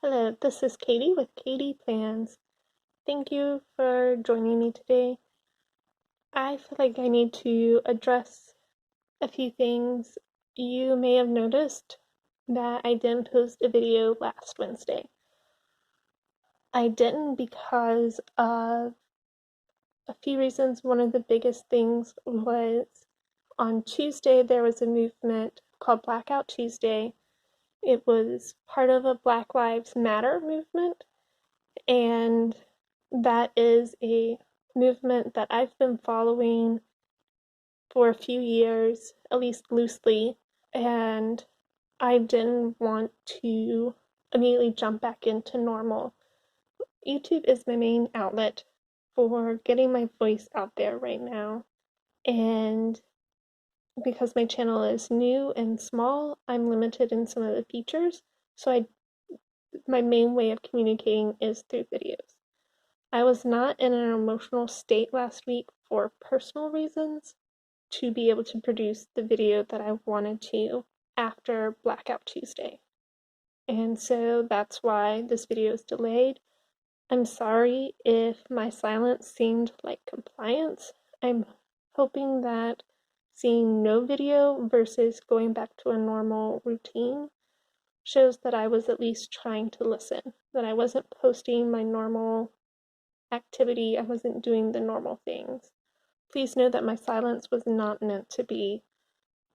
Hello, this is Katie with Katie Plans. Thank you for joining me today. I feel like I need to address a few things. You may have noticed that I didn't post a video last Wednesday. I didn't because of a few reasons. One of the biggest things was on Tuesday there was a movement called Blackout Tuesday. It was part of a Black Lives Matter movement, and that is a movement that I've been following for a few years, at least loosely, and I didn't want to immediately jump back into normal. YouTube is my main outlet for getting my voice out there right now, and because my channel is new and small, I'm limited in some of the features, so my main way of communicating is through videos. I was not in an emotional state last week for personal reasons to be able to produce the video that I wanted to after Blackout Tuesday. And so that's why this video is delayed. I'm sorry if my silence seemed like compliance. I'm hoping that seeing no video versus going back to a normal routine shows that I was at least trying to listen, that I wasn't posting my normal activity, I wasn't doing the normal things. Please know that my silence was not meant to be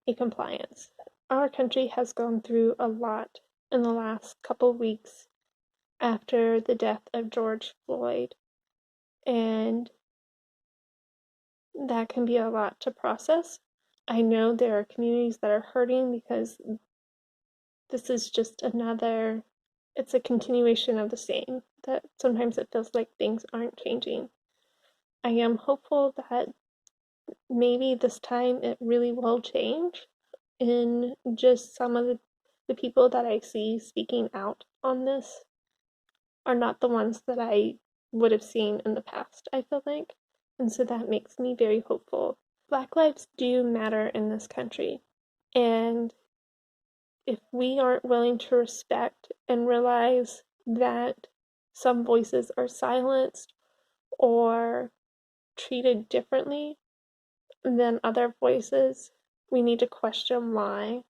a compliance. Our country has gone through a lot in the last couple weeks after the death of George Floyd, and that can be a lot to process. I know there are communities that are hurting because this is just it's a continuation of the same, that sometimes it feels like things aren't changing. I am hopeful that maybe this time it really will change in just some of the people that I see speaking out on this are not the ones that I would have seen in the past, I feel like. And so that makes me very hopeful. Black lives do matter in this country. And if we aren't willing to respect and realize that some voices are silenced or treated differently than other voices, we need to question why.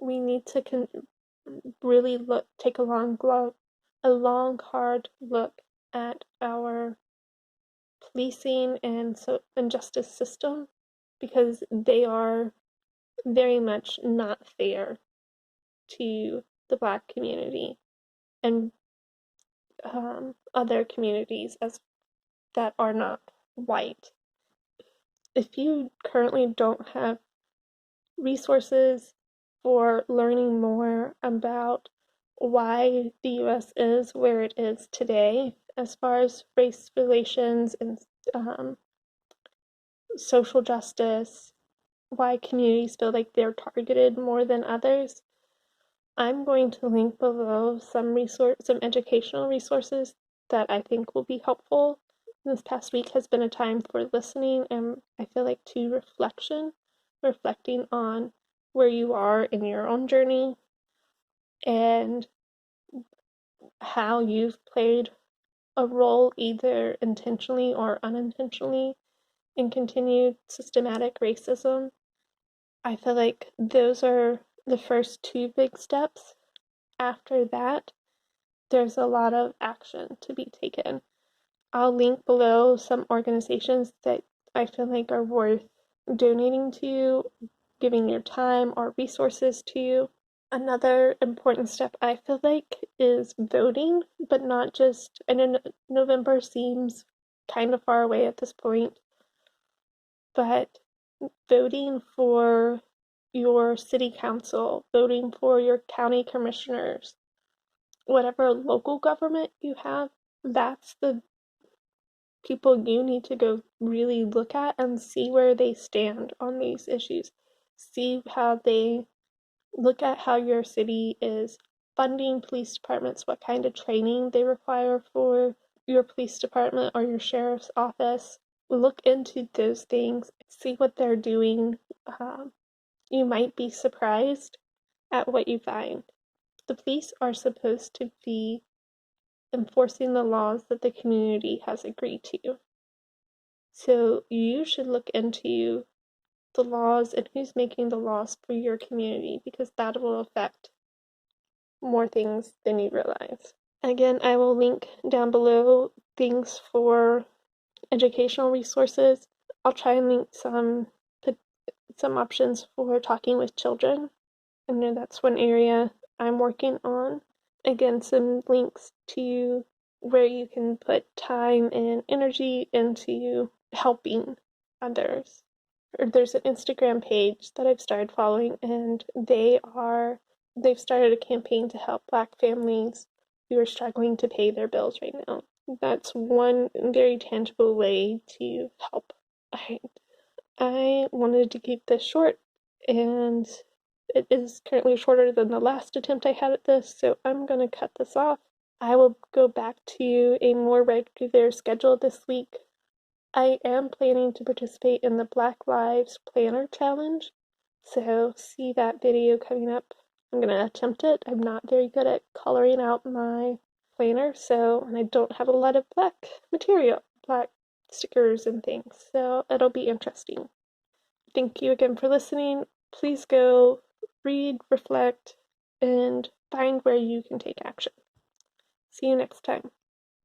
We need to really take a long, hard look at our policing and justice system, because they are very much not fair to the Black community and other communities as that are not white. If you currently don't have resources for learning more about why the US is where it is today as far as race relations and um, social justice, why communities feel like they're targeted more than others. I'm going to link below some educational resources that I think will be helpful. This past week has been a time for listening and I feel like reflecting on where you are in your own journey and how you've played a role, either intentionally or unintentionally, in continued systematic racism. I feel like those are the first two big steps. After that, there's a lot of action to be taken. I'll link below some organizations that I feel like are worth donating to, giving your time or resources to. Another important step I feel like is voting, but not just, I know November seems kind of far away at this point, but voting for your city council, voting for your county commissioners, whatever local government you have, that's the people you need to go really look at and see where they stand on these issues. See how they look at how your city is funding police departments, what kind of training they require for your police department or your sheriff's office. Look into those things, see what they're doing. You might be surprised at what you find. The police are supposed to be enforcing the laws that the community has agreed to. So you should look into the laws and who's making the laws for your community, because that will affect more things than you realize. Again, I will link down below things for educational resources. I'll try and link some options for talking with children. I know that's one area I'm working on. Again, some links to where you can put time and energy into helping others. There's an Instagram page that I've started following, and they've started a campaign to help Black families who are struggling to pay their bills right now. That's one very tangible way to help. I wanted to keep this short, and it is currently shorter than the last attempt I had at this, so I'm going to cut this off. I will go back to a more regular schedule this week. I am planning to participate in the Black Lives Planner Challenge, so see that video coming up. I'm going to attempt it. I'm not very good at coloring out my planner, and I don't have a lot of black material, black stickers and things, so it'll be interesting. Thank you again for listening. Please go read, reflect, and find where you can take action. See you next time.